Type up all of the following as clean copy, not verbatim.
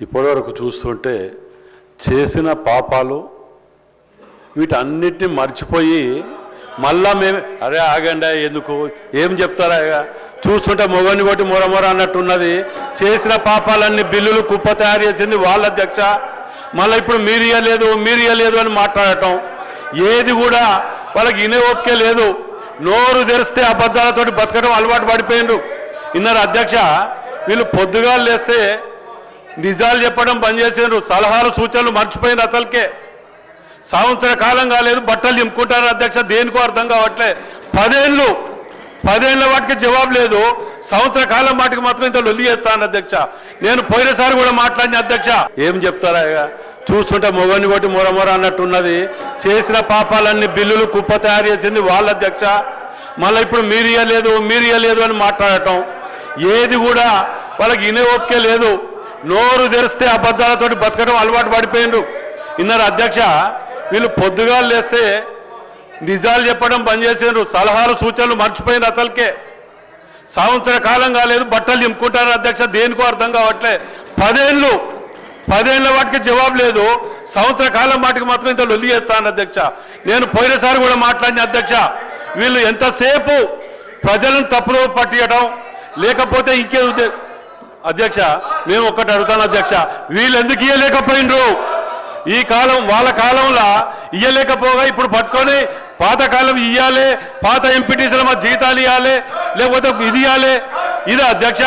ఇప్పటివరకు చూస్తుంటే చేసిన పాపాలు వీటన్నిటిని మర్చిపోయి మళ్ళా మేము అరే ఆగండి ఎందుకు ఏం చెప్తారా చూస్తుంటే మొగని కొట్టి మొరమొర అన్నట్టున్నది. చేసిన పాపాలన్నీ బిల్లులు కుప్ప తయారు చేసింది వాళ్ళ అధ్యక్ష. మళ్ళీ ఇప్పుడు మీరు ఇయ్యలేదు అని మాట్లాడటం ఏది కూడా వాళ్ళకి ఇనే ఓకే లేదు. నోరు తెరిస్తే అబద్ధాలతోటి బతకడం అలవాటు పడిపోయిండ్రు. ఇన్నర అధ్యక్ష వీళ్ళు పొద్దుగాలు లేస్తే నిజాలు చెప్పడం బంద్ చేసిండ్రు. సలహాలు సూచనలు మర్చిపోయింది. అసలుకే సంవత్సర కాలం కాలేదు బట్టలు చింపుకుంటారు అధ్యక్ష. దేనికో అర్థం కావట్లే. 10 ఏళ్ళ వాటికి జవాబు లేదు. సంవత్సర కాలం వాటికి మాత్రం ఇంత లొల్లి చేస్తాను అధ్యక్ష. నేను పోయినసారి కూడా మాట్లాడిన అధ్యక్ష. ఏం చెప్తారా చూస్తుంటే మొగని కొట్టి మొరమొర అన్నట్టున్నది. చేసిన పాపాలన్నీ బిల్లులు కుప్ప తయారు చేసింది వాళ్ళ అధ్యక్ష. మళ్ళీ ఇప్పుడు మీరు ఇయ్యలేదు అని మాట్లాడటం ఏది కూడా వాళ్ళకి ఇనే ఓకే లేదు. నోరు తెరిస్తే అబద్ధాలతోటి బతకడం అలవాటు పడిపోయిండ్రు. ఇన్నర అధ్యక్ష వీళ్ళు పొద్దుగాలు లేస్తే నిజాలు చెప్పడం బంద్ చేసిండ్రు. సలహాలు సూచనలు మర్చిపోయింది. అసలుకే సంవత్సర కాలం కాలేదు బట్టలు చింపుకుంటారు అధ్యక్ష. దేనికో అర్థం కావట్లే. 10 ఏళ్ళ వాటికి జవాబు లేదు. సంవత్సర కాలం వాటికి మాత్రం ఇంత లొల్లి చేస్తాను అధ్యక్ష. నేను పోయినసారి కూడా మాట్లాడిన అధ్యక్ష. వీళ్ళు ఎంతసేపు ప్రజలను తప్పులో పట్టియడం లేకపోతే ఇంకే అధ్యక్ష మేము ఒక్కటి అడుగుతాను అధ్యక్ష. వీళ్ళు ఎందుకు ఇయ్యలేకపోయినరు? ఈ కాలం వాళ్ళ కాలంలో ఇయ్యలేకపోగా ఇప్పుడు పట్టుకొని పాతకాలం ఇయ్యాలి, పాత ఎంపీటీసీల మా జీతాలు ఇవ్వాలి, లేకపోతే ఇది ఇవ్వాలి. ఇది అధ్యక్ష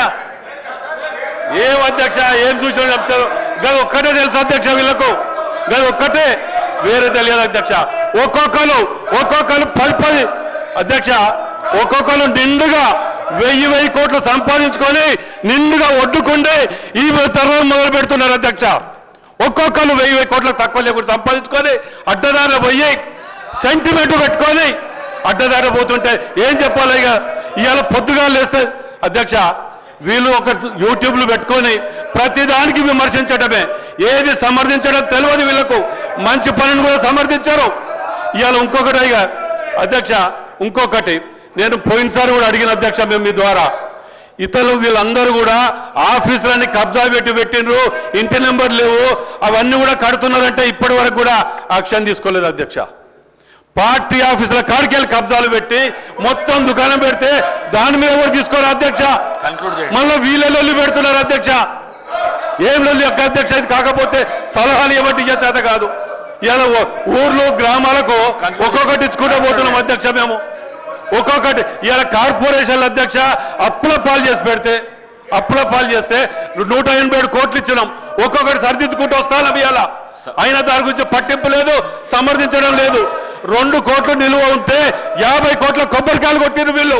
ఏం అధ్యక్ష ఏం చూసిన చెప్తారు. గది ఒక్కటే తెలుసు అధ్యక్ష. వీళ్ళకు గది ఒక్కటే వేరే తెలియదు అధ్యక్ష. ఒక్కొక్కరు 10 అధ్యక్ష ఒక్కొక్కరు నిండుగా 1000 కోట్లు సంపాదించుకొని నిండుగా ఒడ్డుకుండే ఈ తరం మొదలు పెడుతున్నారు అధ్యక్ష. ఒక్కొక్కరు 1000 కోట్లకు తక్కువ లేకుండా సంపాదించుకొని అడ్డదారిలో పోయి సెంటిమెంట్ పెట్టుకొని అడ్డదారిలో పోతుంటే ఏం చెప్పాలి? ఇవాళ పొద్దుగా లేస్తే అధ్యక్ష వీళ్ళు ఒక యూట్యూబ్లు పెట్టుకొని ప్రతిదానికి విమర్శించడమే, ఏది సమర్థించడం తెలియదు వీళ్ళకు. మంచి పనిని కూడా సమర్థించారు. ఇవాళ ఇంకొకటి అధ్యక్ష ఇంకొకటి నేను పోయినసారి కూడా అడిగిన అధ్యక్ష. మేము మీ ద్వారా ఇతరులు వీళ్ళందరూ కూడా ఆఫీసులన్నీ కబ్జా పెట్టిండ్రు, ఇంటి నెంబర్ లేవు, అవన్నీ కూడా కడుతున్నారంటే ఇప్పటి వరకు కూడా యాక్షన్ తీసుకోలేదు అధ్యక్ష. పార్టీ ఆఫీసుల కాడికెళ్ళి కబ్జాలు పెట్టి మొత్తం దుకాణం పెడితే దాని మీద కూడా తీసుకోరు అధ్యక్ష. మళ్ళీ వీళ్ళ లొల్లి పెడుతున్నారు అధ్యక్ష. ఏం లొల్లి యొక్క అధ్యక్ష? ఇది కాకపోతే సలహాలు ఏమంటే ఇచ్చే చేత కాదు. ఇలా ఊర్లు గ్రామాలకు ఒక్కొక్కటి ఇచ్చుకుంటూ పోతున్నాం అధ్యక్ష. మేము ఒక్కొక్కటి ఇలా కార్పొరేషన్ల అధ్యక్ష అప్పుల పాలు చేసి పెడితే అప్పుల పాలు చేస్తే 187 కోట్లు ఇచ్చినాం. ఒక్కొక్కటి సరిదిద్దుకుంటూ వస్తాను ఇవాళ. అయినా దాని గురించి పట్టింపు లేదు, సమర్థించడం లేదు. 2 కోట్లు నిలువ ఉంటే 50 కోట్ల కొబ్బరికాయలు కొట్టిరు వీళ్ళు.